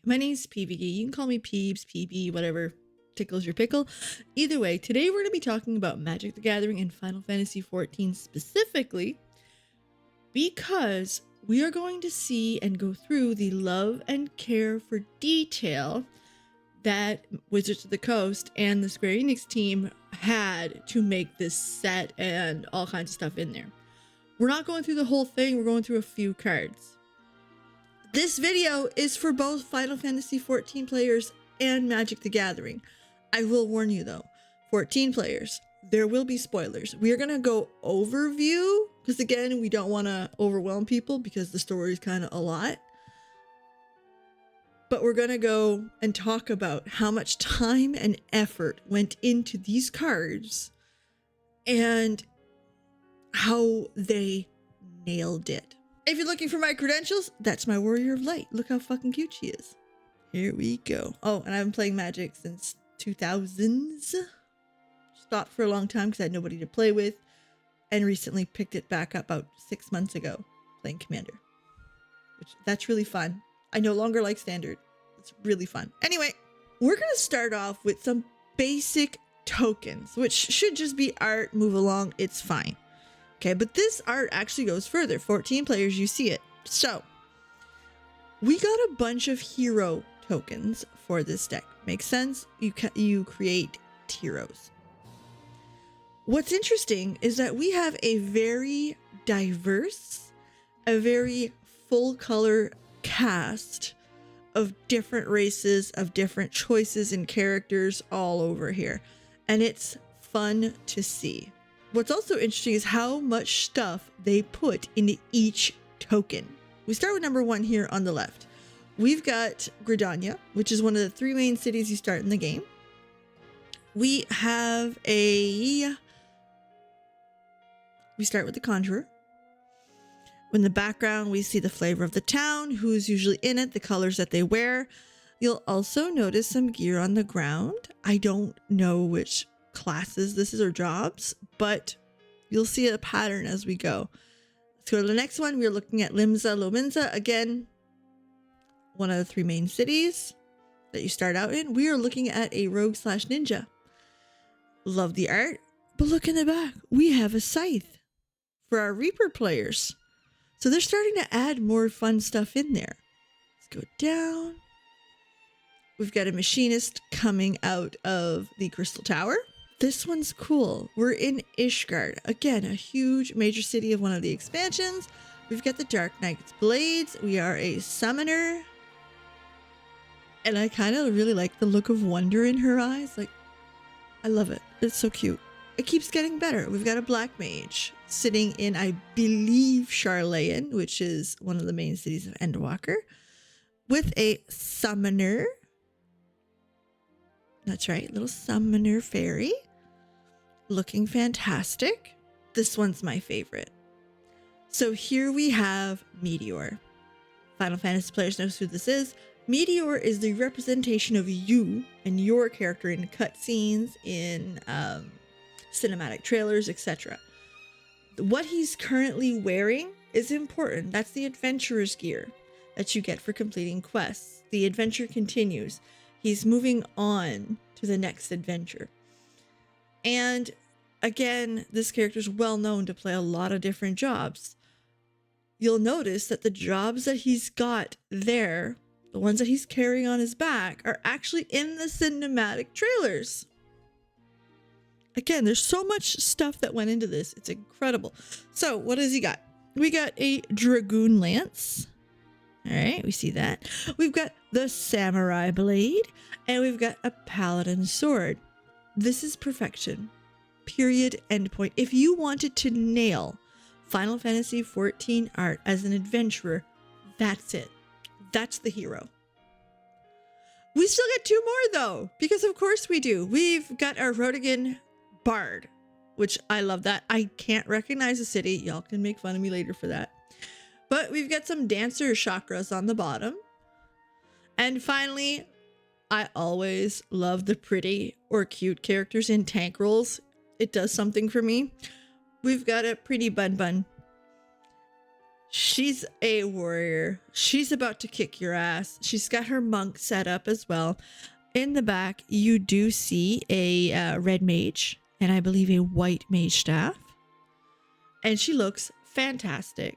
My name's PVE. You can call me Peebs, PB, whatever tickles your pickle. Either way, today we're going to be talking about Magic the Gathering and Final Fantasy XIV specifically because we are going to see and go through the love and care for detail that Wizards of the Coast and the Square Enix team had to make this set and all kinds of stuff in there. We're not going through the whole thing, we're going through a few cards. This video is for both Final Fantasy XIV players and Magic the Gathering. I will warn you though, 14 players, there will be spoilers. We are going to go overview, because again, we don't want to overwhelm people because the story is kind of a lot. But we're going to go and talk about how much time and effort went into these cards and how they nailed it. If you're looking for my credentials, that's my Warrior of Light. Look how fucking cute she is. Here we go. Oh, and I've been playing Magic since 2000s. Stopped for a long time because I had nobody to play with, and recently picked it back up about 6 months ago playing Commander, which that's really fun. I no longer like Standard. It's really fun. Anyway, we're going to start off with some basic tokens, which should just be art, move along, it's fine. Okay, but this art actually goes further. 14 players, you see it. So, we got a bunch of hero tokens for this deck. Makes sense? You create heroes. What's interesting is that we have a very diverse, a very full color cast of different races, of different choices and characters all over here. And it's fun to see. What's also interesting is how much stuff they put into each token. We start with number 1 here on the left. We've got Gridania, which is one of the 3 main cities you start in the game. We have we start with the Conjurer. In the background, we see the flavor of the town, who's usually in it, the colors that they wear. You'll also notice some gear on the ground. I don't know which classes this is or jobs, but you'll see a pattern as we go. Let's go to the next one. We're looking at Limsa Lominsa. Again, one of the 3 main cities that you start out in. We are looking at a rogue/ninja. Love the art, but look in the back. We have a scythe for our Reaper players. So they're starting to add more fun stuff in there. Let's go down. We've got a machinist coming out of the Crystal Tower. This one's cool. We're in Ishgard. Again, a huge major city of one of the expansions. We've got the Dark Knight's Blades. We are a summoner. And I kind of really like the look of wonder in her eyes. Like, I love it. It's so cute. It keeps getting better. We've got a Black Mage sitting in, I believe, Charlayan, which is one of the main cities of Endwalker, with a summoner. That's right, little summoner fairy. Looking fantastic. This one's my favorite. So here we have Meteor. Final Fantasy players know who this is. Meteor is the representation of you and your character in cutscenes, in cinematic trailers, etc. What he's currently wearing is important. That's the adventurer's gear that you get for completing quests. The adventure continues. He's moving on to the next adventure. And again, this character is well known to play a lot of different jobs. You'll notice that the jobs that he's got there, the ones that he's carrying on his back, are actually in the cinematic trailers. Again, there's so much stuff that went into this. It's incredible. So what does he got? We got a Dragoon Lance. All right, we see that. We've got the Samurai Blade, and we've got a Paladin Sword. This is perfection. Period. End point. If you wanted to nail Final Fantasy XIV art as an adventurer, that's it. That's the hero. We still get 2 more though, because of course we do. We've got our Rodigan Bard, which I love that. I can't recognize the city. Y'all can make fun of me later for that. But we've got some dancer chakras on the bottom. And finally, I always love the pretty or cute characters in tank roles. It does something for me. We've got a pretty Bun Bun. She's a warrior. She's about to kick your ass. She's got her monk set up as well. In the back, you do see a red mage and I believe a white mage staff. And she looks fantastic.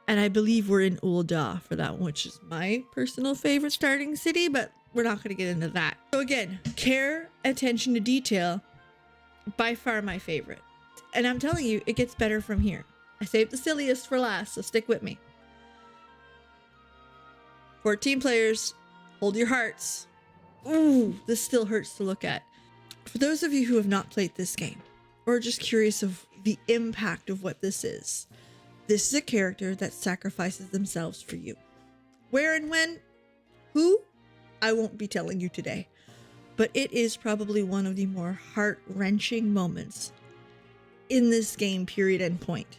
And I believe we're in Ul'dah for that one, which is my personal favorite starting city, but we're not going to get into that. So again, care, attention to detail, by far my favorite. And I'm telling you, it gets better from here. I saved the silliest for last, so stick with me. 14 players, hold your hearts. Ooh, this still hurts to look at. For those of you who have not played this game, or just curious of the impact of what this is a character that sacrifices themselves for you. Where and when? Who? I won't be telling you today. But it is probably one of the more heart-wrenching moments in this game, period and point.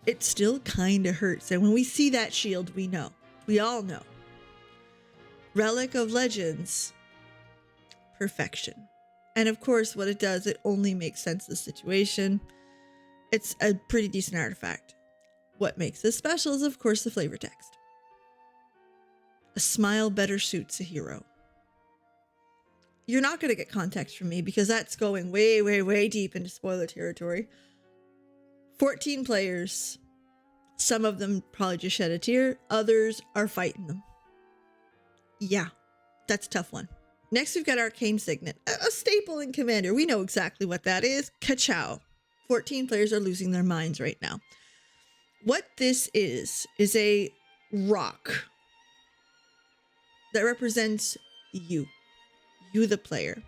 It still kind of hurts. And when we see that shield, we know. We all know. Relic of Legends. Perfection. And of course, what it does, it only makes sense of the situation. It's a pretty decent artifact. What makes this special is, of course, the flavor text. A smile better suits a hero. You're not going to get context from me because that's going way, way, way deep into spoiler territory. 14 players. Some of them probably just shed a tear. Others are fighting them. Yeah, that's a tough one. Next, we've got Arcane Signet, a staple in Commander. We know exactly what that is. Ka-chow. 14 players are losing their minds right now. What this is a rock that represents you the player.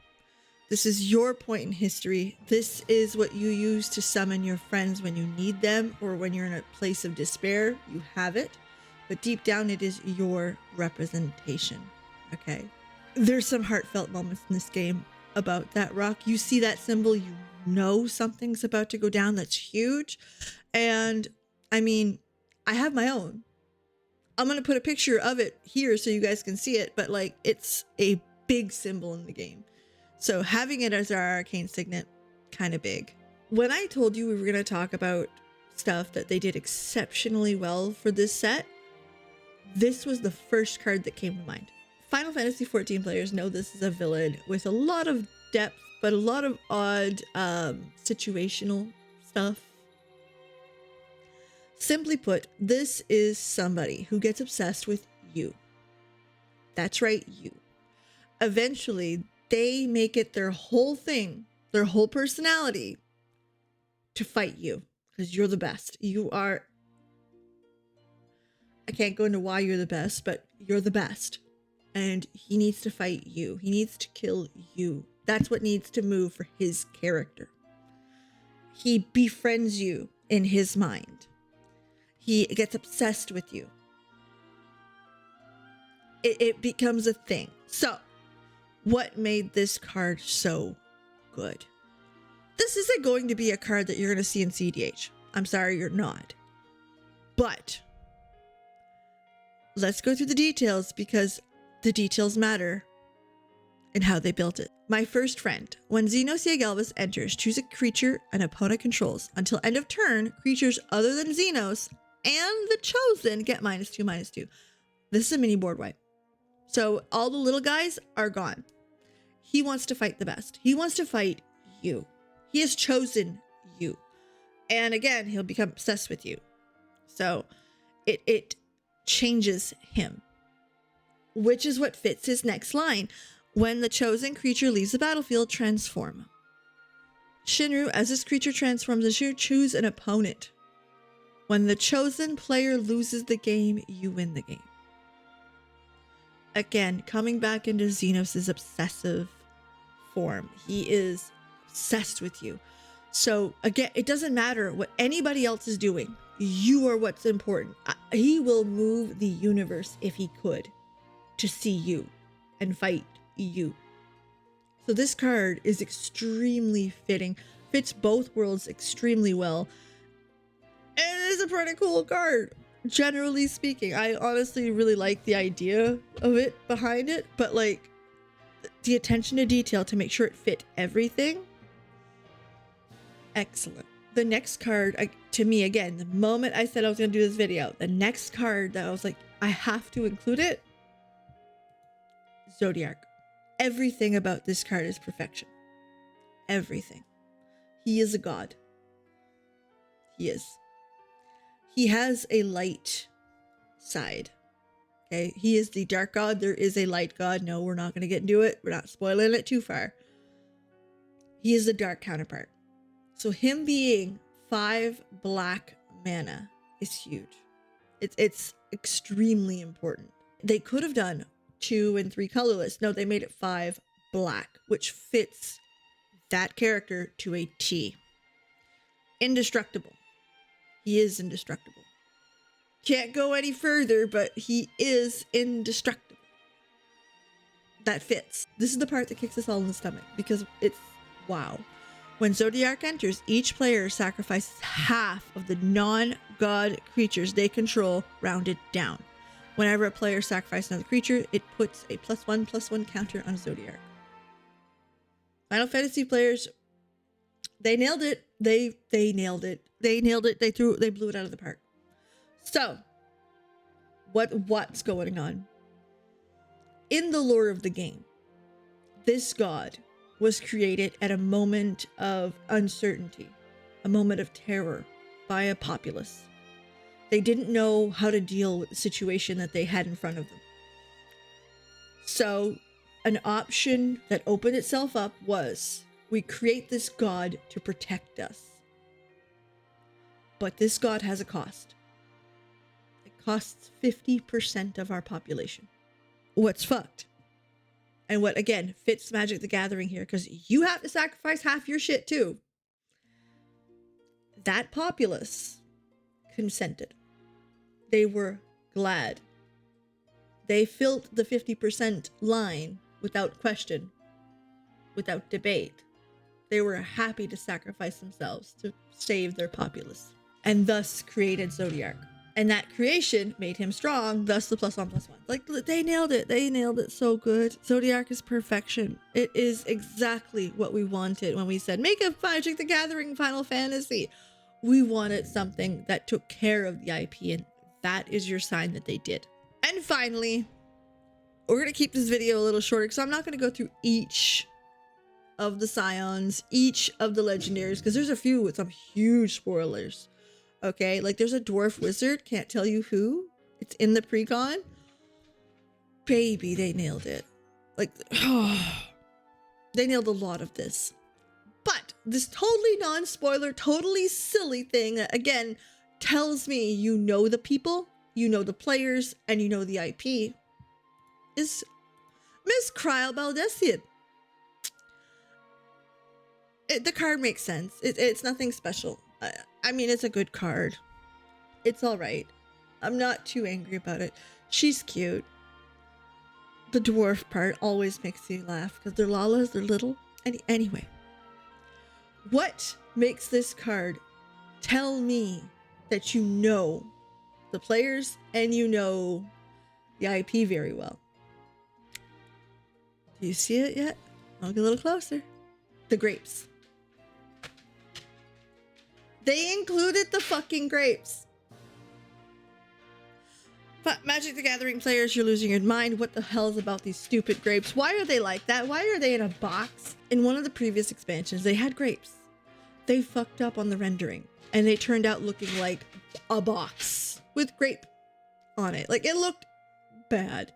This is your point in history. This is what you use to summon your friends when you need them or when you're in a place of despair. You have it, but deep down it is your representation. Okay. There's some heartfelt moments in this game about that rock. You see that symbol, you know something's about to go down that's huge. And I mean, I have my own. I'm going to put a picture of it here so you guys can see it, but like it's a big symbol in the game. So having it as our Arcane Signet, kind of big. When I told you we were going to talk about stuff that they did exceptionally well for this set, this was the first card that came to mind. Final Fantasy XIV players know this is a villain with a lot of depth, but a lot of odd situational stuff. Simply put, this is somebody who gets obsessed with you. That's right, you. Eventually, they make it their whole thing, their whole personality, to fight you because you're the best. You are. I can't go into why you're the best, but you're the best. And he needs to fight you. He needs to kill you. That's what needs to move for his character. He befriends you in his mind. He gets obsessed with you. It becomes a thing. So, what made this card so good? This isn't going to be a card that you're going to see in CDH. I'm sorry, you're not. But let's go through the details because the details matter in how they built it. My first friend. When Zenos Galvus enters, choose a creature an opponent controls. Until end of turn, creatures other than Zenos and the Chosen get -2/-2. This is a mini board wipe. So all the little guys are gone. He wants to fight the best. He wants to fight you. He has chosen you. And again, he'll become obsessed with you. So it changes him. Which is what fits his next line. When the chosen creature leaves the battlefield, transform. Shinru, as this creature transforms into choose an opponent. When the chosen player loses the game, you win the game. Again, coming back into Zenos' obsessive form. He is obsessed with you. So again, it doesn't matter what anybody else is doing. You are what's important. He will move the universe if he could to see you and fight you. So this card is extremely fitting. Fits both worlds extremely well. And it is a pretty cool card. Generally speaking, I honestly really like the idea of it behind it, but like the attention to detail to make sure it fit everything. Excellent. The next card, to me, again, the moment I said I was going to do this video, the next card that I was like, I have to include it, Zodiark. Everything about this card is perfection. Everything. He is a god. He is. He has a light side. Okay, he is the dark god. There is a light god. No, we're not going to get into it. We're not spoiling it too far. He is the dark counterpart. So him being 5 black mana is huge. It's extremely important. They could have done 2 and 3 colorless. No, they made it 5 black, which fits that character to a T. Indestructible. He is indestructible. Can't go any further, but he is indestructible. That fits. This is the part that kicks us all in the stomach because it's wow. When Zodiark enters, each player sacrifices half of the non-god creatures they control rounded down. Whenever a player sacrifices another creature, it puts a +1/+1 counter on Zodiark. Final Fantasy players, they nailed it. They nailed it. They nailed it. They blew it out of the park. So, what's going on? In the lore of the game, this god was created at a moment of uncertainty, a moment of terror by a populace. They didn't know how to deal with the situation that they had in front of them. So an option that opened itself up was, we create this god to protect us. But this god has a cost. It costs 50% of our population. What's fucked? And what, again, fits Magic the Gathering here, because you have to sacrifice half your shit too. That populace consented. They were glad. They filled the 50% line without question, without debate. They were happy to sacrifice themselves to save their populace, and thus created Zodiark. And that creation made him strong, thus the +1/+1. Like, they nailed it. They nailed it so good. Zodiark is perfection. It is exactly what we wanted when we said, make a Magic the Gathering Final Fantasy. We wanted something that took care of the IP, and that is your sign that they did. And finally, we're going to keep this video a little shorter because I'm not going to go through each of the Scions, each of the Legendaries, because there's a few with some huge spoilers. Okay, like there's a dwarf wizard, can't tell you who. It's in the precon. Baby, they nailed it. Like, oh, they nailed a lot of this. But this totally non-spoiler, totally silly thing that, again, tells me you know the people, you know the players, and you know the IP, is Miss Kryl Baldessian. The card makes sense. It's nothing special. I mean, it's a good card. It's all right. I'm not too angry about it. She's cute. The dwarf part always makes me laugh because they're lalas, they're little. Anyway, what makes this card tell me that you know the players and you know the IP very well? Do you see it yet? I'll get a little closer. The grapes. They included the fucking grapes. But Magic the Gathering players, you're losing your mind. What the hell is about these stupid grapes? Why are they like that? Why are they in a box? In one of the previous expansions, they had grapes. They fucked up on the rendering and they turned out looking like a box with grape on it. Like, it looked bad.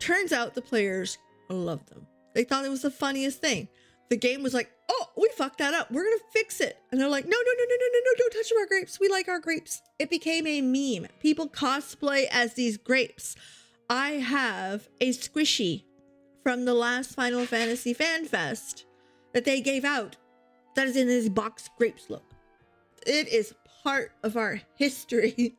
Turns out the players loved them. They thought it was the funniest thing. The game was like, oh, we fucked that up. We're going to fix it. And they're like, no, don't touch our grapes. We like our grapes. It became a meme. People cosplay as these grapes. I have a squishy from the last Final Fantasy Fan Fest that they gave out that is in this box grapes look. It is part of our history.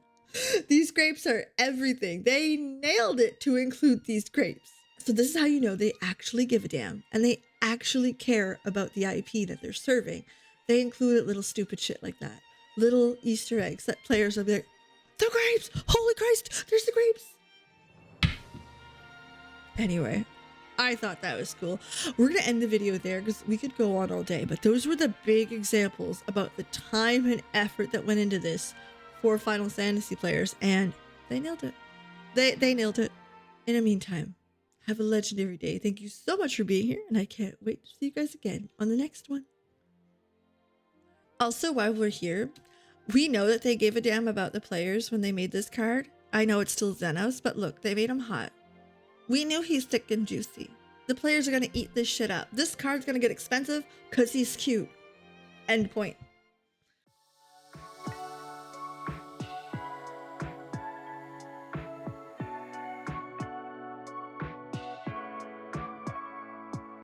These grapes are everything. They nailed it to include these grapes. So this is how you know they actually give a damn and they actually care about the IP that they're serving. They included little stupid shit like that. Little Easter eggs that players will be like, the grapes! Holy Christ! There's the grapes! Anyway, I thought that was cool. We're going to end the video there because we could go on all day, but those were the big examples about the time and effort that went into this for Final Fantasy players, and they nailed it. They nailed it. In the meantime, have a legendary day. Thank you so much for being here, and I can't wait to see you guys again on the next one. Also, while we're here, we know that they gave a damn about the players when they made this card. I know it's still Zenos, but look, they made him hot. We knew he's thick and juicy. The players are going to eat this shit up. This card's going to get expensive because he's cute. End point.